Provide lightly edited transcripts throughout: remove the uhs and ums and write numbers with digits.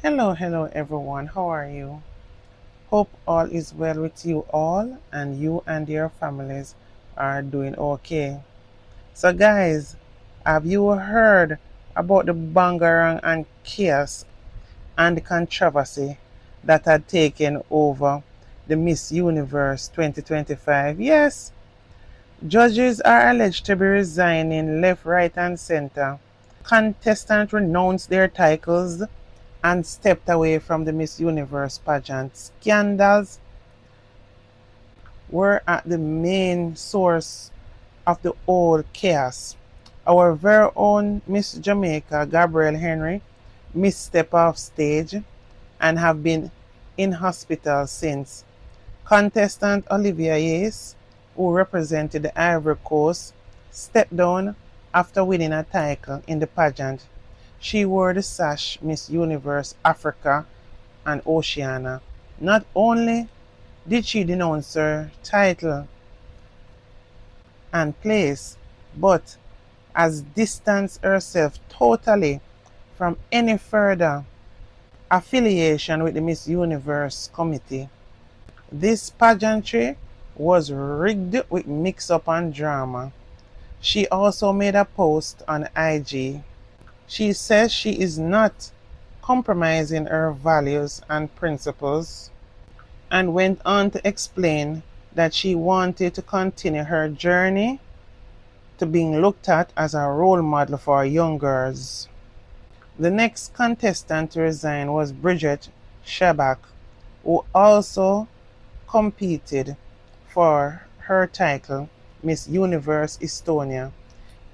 Hello everyone. How are you? Hope all is well with you all and you and your families are doing okay. So guys, have you heard about the bangarang and chaos and the controversy that had taken over the Miss Universe 2025? Yes, judges are alleged to be resigning left, right and center. Contestants renounced their titles and stepped away from the Miss Universe pageant. Scandals were at the main source of the whole chaos. Our very own Miss Jamaica, Gabrielle Henry, misstepped off stage and have been in hospital since. Contestant Olivia Yates, who represented the Ivory Coast, stepped down after winning a title in the pageant. She wore the sash Miss Universe Africa and Oceania. Not only did she denounce her title and place, but has distanced herself totally from any further affiliation with the Miss Universe committee. This pageantry was rigged with mix-up and drama. She also made a post on IG. She says she is not compromising her values and principles, and went on to explain that she wanted to continue her journey to being looked at as a role model for young girls. The next contestant to resign was Bridget Shabak, who also competed for her title, Miss Universe Estonia.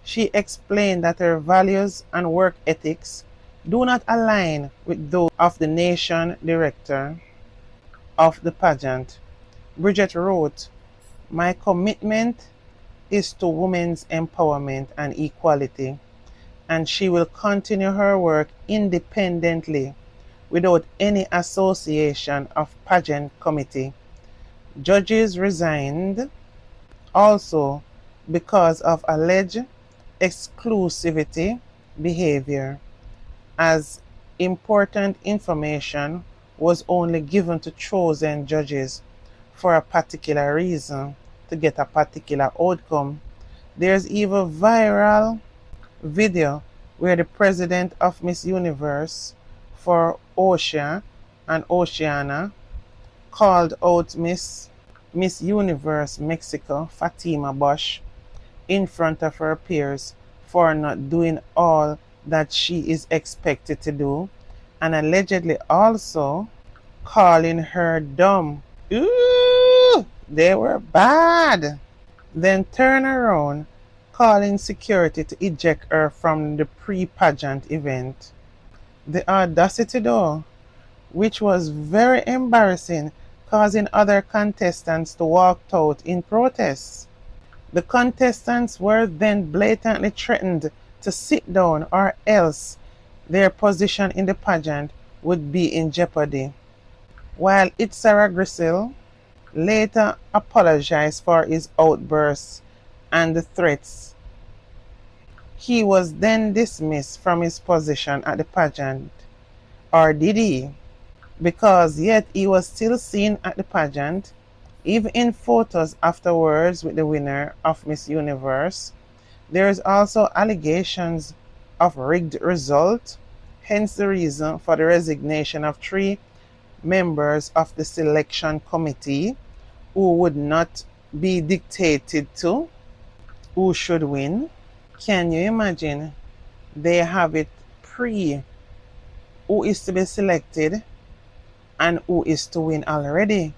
She explained that her values and work ethics do not align with those of the nation director of the pageant. Bridget wrote, "My commitment is to women's empowerment and equality, and she will continue her work independently without any association of pageant committee." Judges resigned also because of alleged exclusivity behavior, as important information was only given to chosen judges for a particular reason to get a particular outcome. There's even a viral video where the president of Miss Universe for Oceania and Oceania called out Miss Universe Mexico, Fatima Bosch, in front of her peers for not doing all that she is expected to do, and allegedly also calling her dumb. Ooh, they were bad. Then turn around, calling security to eject her from the pre-pageant event. The audacity though, which was very embarrassing, causing other contestants to walk out in protest. The contestants were then blatantly threatened to sit down or else their position in the pageant would be in jeopardy. While Itzara Grisel later apologized for his outbursts and the threats, he was then dismissed from his position at the pageant. Or did he? Because yet he was still seen at the pageant, even in photos afterwards with the winner of Miss Universe. There is also allegations of rigged result, hence the reason for the resignation of 3 members of the selection committee who would not be dictated to who should win. Can you imagine? They have it pre who is to be selected and who is to win already.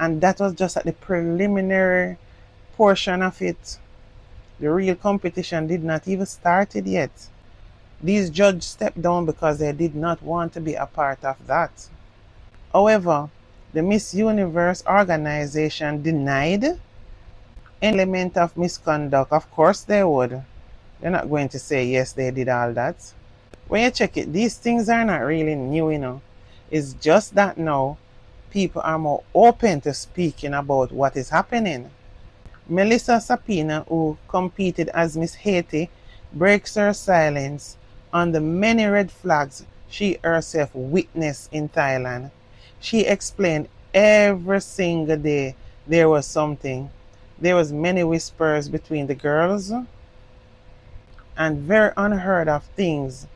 And that was just at the preliminary portion of it. The real competition did not even started yet. These judges stepped down because they did not want to be a part of that. However, the Miss Universe organization denied any element of misconduct. Of course they would. They're not going to say yes, they did all that. When you check it, these things are not really new, you know. It's just that now people are more open to speaking about what is happening. Melissa Sapina, who competed as Miss Haiti, breaks her silence on the many red flags she herself witnessed in Thailand. She explained every single day there was something. There was many whispers between the girls and very unheard of things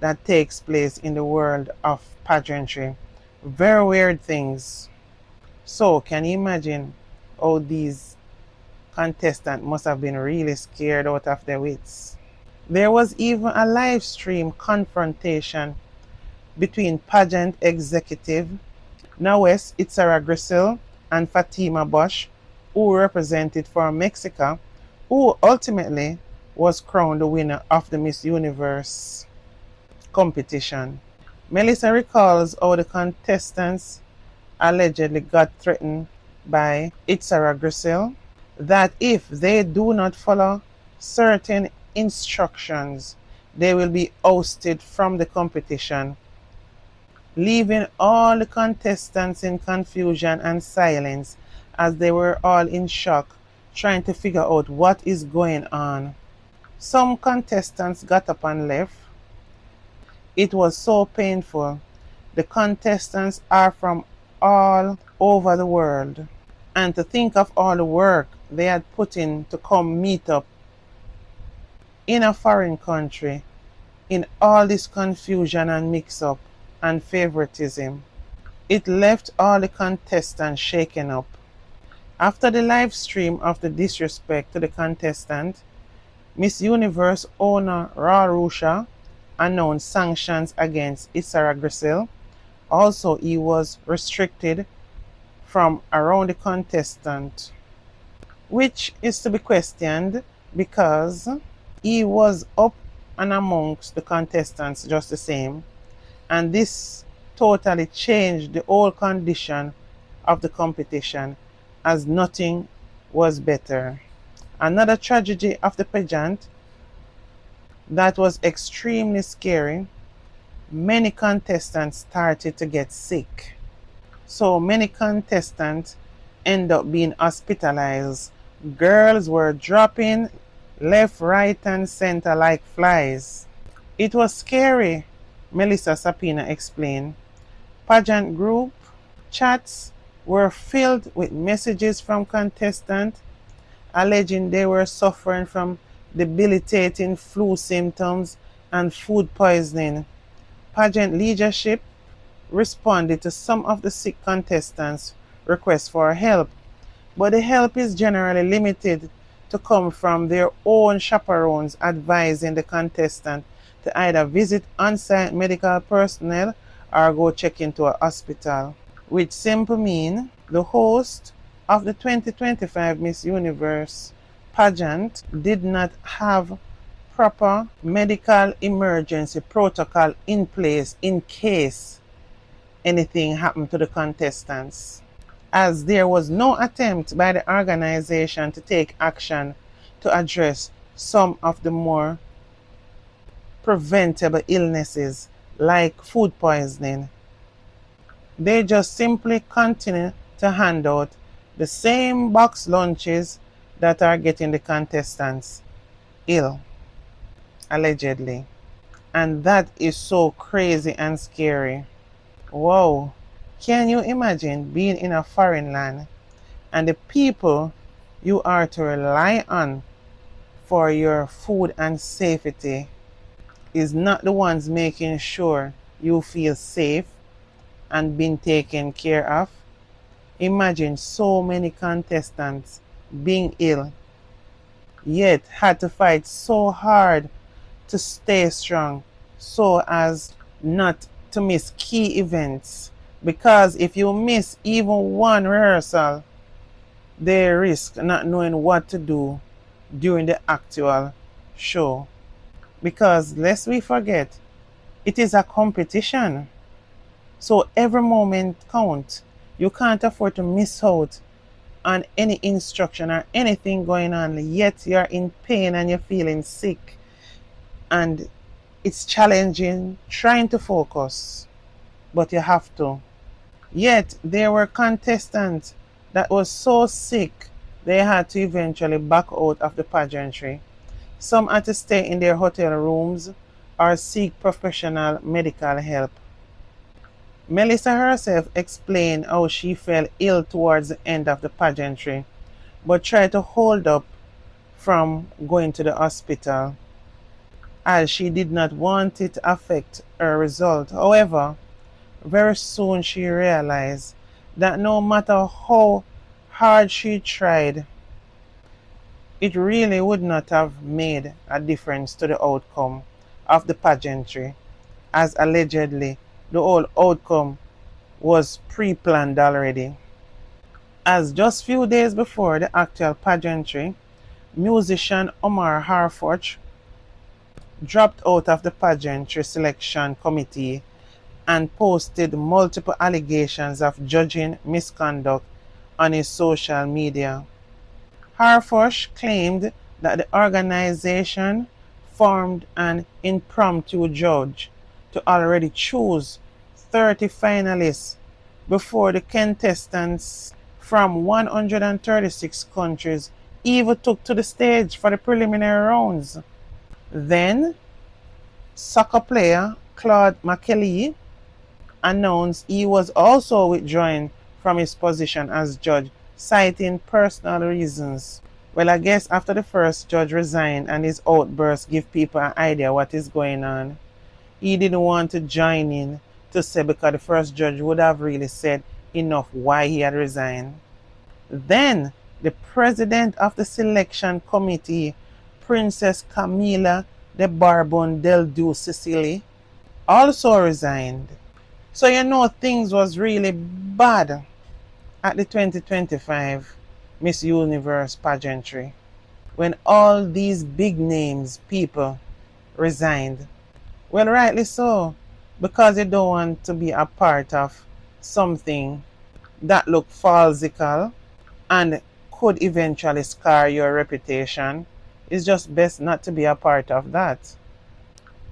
that takes place in the world of pageantry. Very weird things. So can you imagine how these contestants must have been really scared out of their wits? There was even a live stream confrontation between pageant executive Nawes Itzara and Fatima Bosch, who represented for Mexico, who ultimately was crowned the winner of the Miss Universe competition. Melissa recalls how the contestants allegedly got threatened by Itzara that if they do not follow certain instructions, they will be ousted from the competition, leaving all the contestants in confusion and silence as they were all in shock, trying to figure out what is going on. Some contestants got up and left. It was so painful. The contestants are from all over the world. And to think of all the work they had put in to come meet up in a foreign country, in all this confusion and mix-up and favoritism. It left all the contestants shaken up. After the live stream of the disrespect to the contestant, Miss Universe owner Raw Rusha announced sanctions against Itzara. Also, he was restricted from around the contestant, which is to be questioned because he was up and amongst the contestants just the same, and this totally changed the whole condition of the competition, as nothing was better. Another tragedy of the pageant that was extremely scary: many contestants started to get sick. So many contestants end up being hospitalized. Girls were dropping left, right, and center like flies. It was scary, Melissa Sapina explained. Pageant group chats were filled with messages from contestants alleging they were suffering from debilitating flu symptoms and food poisoning. Pageant leadership responded to some of the sick contestants' requests for help, but the help is generally limited to come from their own chaperones advising the contestant to either visit on-site medical personnel or go check into a hospital, which simply means the host of the 2025 Miss Universe pageant did not have proper medical emergency protocol in place in case anything happened to the contestants, as there was no attempt by the organization to take action to address some of the more preventable illnesses like food poisoning. They just simply continue to hand out the same box lunches that are getting the contestants ill, allegedly. And that is so crazy and scary. Wow, can you imagine being in a foreign land and the people you are to rely on for your food and safety is not the ones making sure you feel safe and being taken care of? Imagine so many contestants being ill, yet had to fight so hard to stay strong so as not to miss key events, because if you miss even one rehearsal, they risk not knowing what to do during the actual show. Because lest we forget, it is a competition, so every moment counts. You can't afford to miss out on any instruction or anything going on, yet you're in pain and you're feeling sick, and it's challenging trying to focus, but you have to. Yet there were contestants that was so sick they had to eventually back out of the pageantry. Some had to stay in their hotel rooms or seek professional medical help. Melissa herself explained how she fell ill towards the end of the pageantry, but tried to hold up from going to the hospital, as she did not want it to affect her result. However, very soon she realized that no matter how hard she tried, it really would not have made a difference to the outcome of the pageantry, as allegedly the whole outcome was pre-planned already. As just few days before the actual pageantry, musician Omar Harfouch dropped out of the pageantry selection committee and posted multiple allegations of judging misconduct on his social media. Harfouch claimed that the organization formed an impromptu judge to already choose 30 finalists before the contestants from 136 countries even took to the stage for the preliminary rounds. Then, soccer player Claude McKellie announced he was also withdrawing from his position as judge, citing personal reasons. Well, I guess after the first judge resigned and his outbursts give people an idea what is going on, he didn't want to join in to say, because the first judge would have really said enough why he had resigned. Then, the president of the selection committee, Princess Camila de Bourbon del Du Sicily, also resigned. So you know things was really bad at the 2025 Miss Universe pageantry when all these big names people resigned. Well, rightly so, because they don't want to be a part of something that look falsical and could eventually scar your reputation. It's just best not to be a part of that.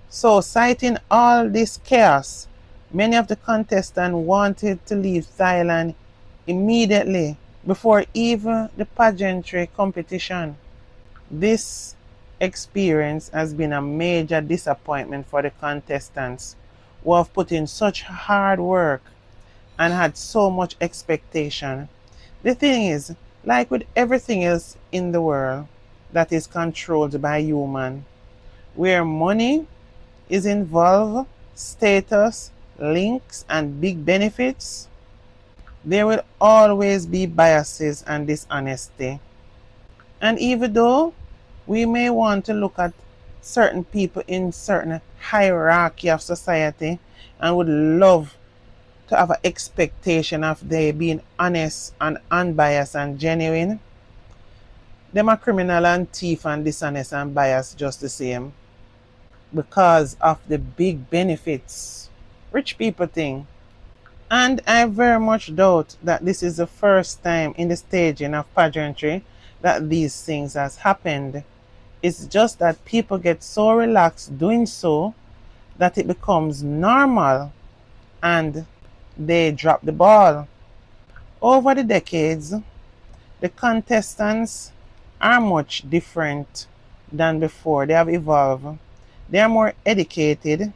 So, citing all this chaos, many of the contestants wanted to leave Thailand immediately before even the pageantry competition. This experience has been a major disappointment for the contestants, who have put in such hard work and had so much expectation. The thing is, like with everything else in the world that is controlled by human, where money is involved, status, links, and big benefits, there will always be biases and dishonesty. And even though we may want to look at certain people in certain hierarchy of society and would love to have an expectation of they being honest and unbiased and genuine, them are criminal and thief and dishonest and biased just the same, because of the big benefits rich people think. And I very much doubt that this is the first time in the staging of pageantry that these things has happened. It's just that people get so relaxed doing so that it becomes normal and they drop the ball. Over the decades, the contestants are much different than before. They have evolved. They are more educated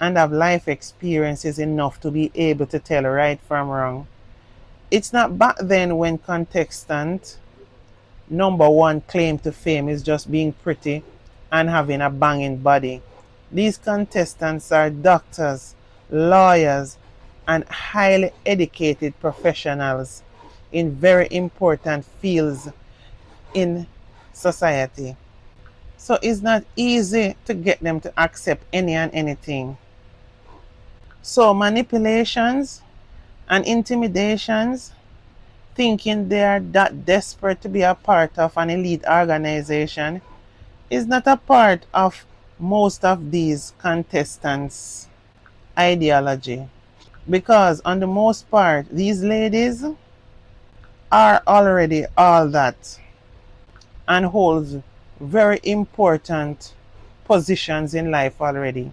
and have life experiences enough to be able to tell right from wrong. It's not back then when contestant number one claim to fame is just being pretty and having a banging body. These contestants are doctors, lawyers, and highly educated professionals in very important fields in society. So it's not easy to get them to accept any and anything. So manipulations and intimidations, thinking they are that desperate to be a part of an elite organization, is not a part of most of these contestants' ideology. Because on the most part, these ladies are already all that and holds very important positions in life already.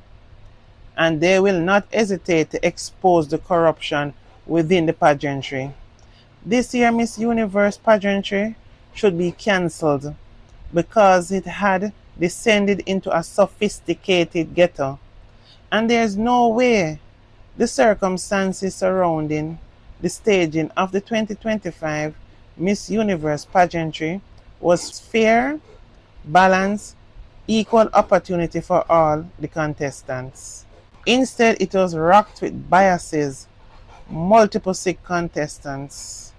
And they will not hesitate to expose the corruption within the pageantry. This year Miss Universe pageantry should be cancelled because it had descended into a sophisticated ghetto, and there's no way the circumstances surrounding the staging of the 2025 Miss Universe pageantry was fair, balanced, equal opportunity for all the contestants. Instead, it was rocked with biases, multiple sick contestants,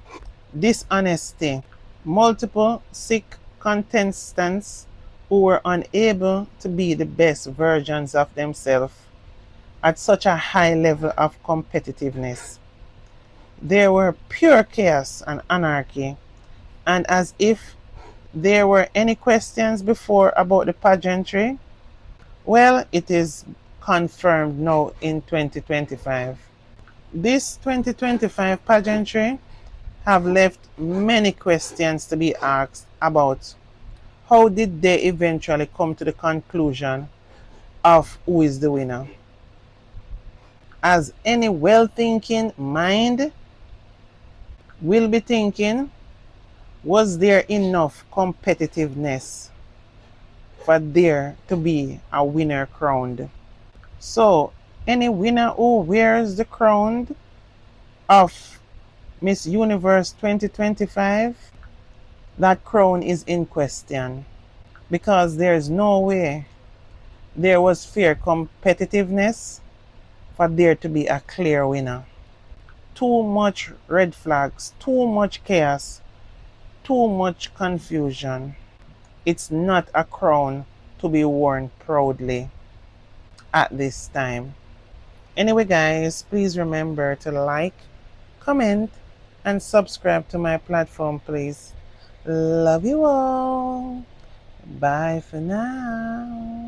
dishonesty, multiple sick contestants who were unable to be the best versions of themselves at such a high level of competitiveness. There were pure chaos and anarchy, and as if there were any questions before about the pageantry, well, it is confirmed now in 2025. This 2025 pageantry have left many questions to be asked about how did they eventually come to the conclusion of who is the winner. As any well-thinking mind will be thinking, was there enough competitiveness for there to be a winner crowned? So, any winner who wears the crown of Miss Universe 2025, that crown is in question, because there is no way there was fair competitiveness for there to be a clear winner. Too much red flags, too much chaos, too much confusion. It's not a crown to be worn proudly at this time. Anyway, guys, please remember to like, comment, and subscribe to my platform, please. Love you all. Bye for now.